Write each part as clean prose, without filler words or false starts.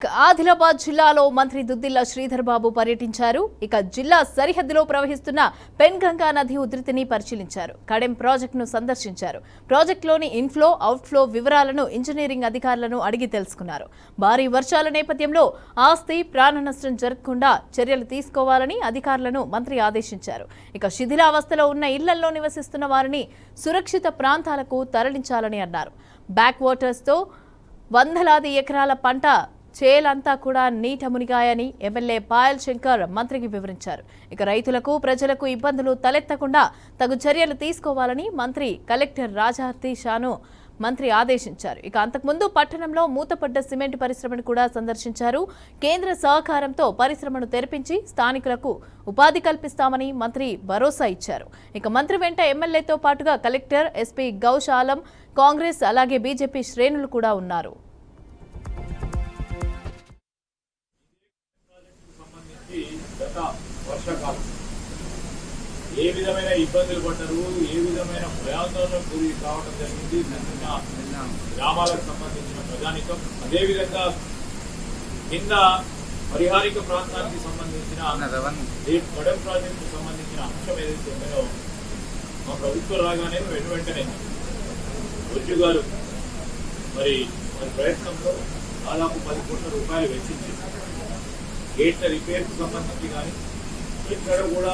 ఆదిలాబాద్ జిల్లాలో మంత్రి దుద్దిల్ల శ్రీధర్ బాబు పర్యటించారు. ఇక జిల్లా సరిహద్దులో ప్రవహిస్తున్న పెన్గంగా నది ఉధృతిని పరిశీలించారు. కడెం ప్రాజెక్టును సందర్శించారు. ప్రాజెక్టులోని ఇన్ఫ్లో, అవుట్ఫ్లో వివరాలను ఇంజనీరింగ్ అధికారులను అడిగి తెలుసుకున్నారు. భారీ వర్షాల నేపథ్యంలో ఆస్తి, ప్రాణ నష్టం జరగకుండా చర్యలు తీసుకోవాలని అధికారులను మంత్రి ఆదేశించారు. ఇక శిథిలావస్థలో ఉన్న ఇళ్లలో నివసిస్తున్న వారిని సురక్షిత ప్రాంతాలకు తరలించాలని అన్నారు. బ్యాక్ వాటర్స్తో వందలాది ఎకరాల పంట చేలంతా కూడా నీట మునిగాయని ఎమ్మెల్యే పాయల్ శంకర్ మంత్రికి వివరించారు. ఇక రైతులకు, ప్రజలకు ఇబ్బందులు తలెత్తకుండా తగు చర్యలు తీసుకోవాలని మంత్రి కలెక్టర్ రాజార్తి షాను మంత్రి ఆదేశించారు. ఇక అంతకుముందు పట్టణంలో మూతపడ్డ సిమెంట్ పరిశ్రమను కూడా సందర్శించారు. కేంద్ర సహకారంతో పరిశ్రమను తెరిపించి స్థానికులకు ఉపాధి కల్పిస్తామని మంత్రి భరోసా ఇచ్చారు. ఇక మంత్రి వెంట ఎమ్మెల్యేతో పాటుగా కలెక్టర్, ఎస్పీ గౌష్ ఆలం, కాంగ్రెస్ అలాగే బీజేపీ శ్రేణులు కూడా ఉన్నారు. గత వర్షాకాలం ఏ విధమైన ఇబ్బందులు పడ్డారు, ఏ విధమైన భయాందోళనకు గురి కావడం జరిగింది గ్రామాలకు సంబంధించిన ప్రజానికం, అదేవిధంగా కింద పరిహారిక ప్రాంతానికి సంబంధించిన కడెం ప్రాజెక్టుకు సంబంధించిన అంశం ఏదైతే ఉందో మా ప్రభుత్వం రాగానే వెంటనే బొజ్జు గారు మరి ప్రయత్నంలో దాదాపు 10 కోట్ల రూపాయలు వెచ్చించారు. గేట్ల రిపేర్కు సంబంధించి కానీ ఎక్కడ కూడా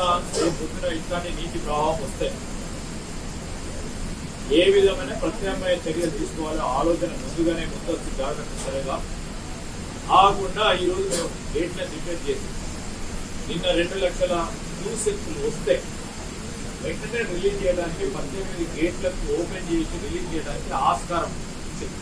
పొద్దున ఇట్లాంటి నీటి ప్రవాహం వస్తాయి ఏ విధమైన ప్రత్యామ్నాయ చర్యలు తీసుకోవాలో ఆలోచన ముందుగానే ముందస్తు జాగ్రత్త సరిగా ఆగకుండా ఈరోజు మేము గేట్లను రిపేర్ చేసి నిన్న 2 లక్షల క్యూసెక్లు వస్తే వెంటనే రిలీజ్ చేయడానికి 18 గేట్లకు ఓపెన్ చేసి రిలీజ్ చేయడానికి ఆస్కారం ఇచ్చింది.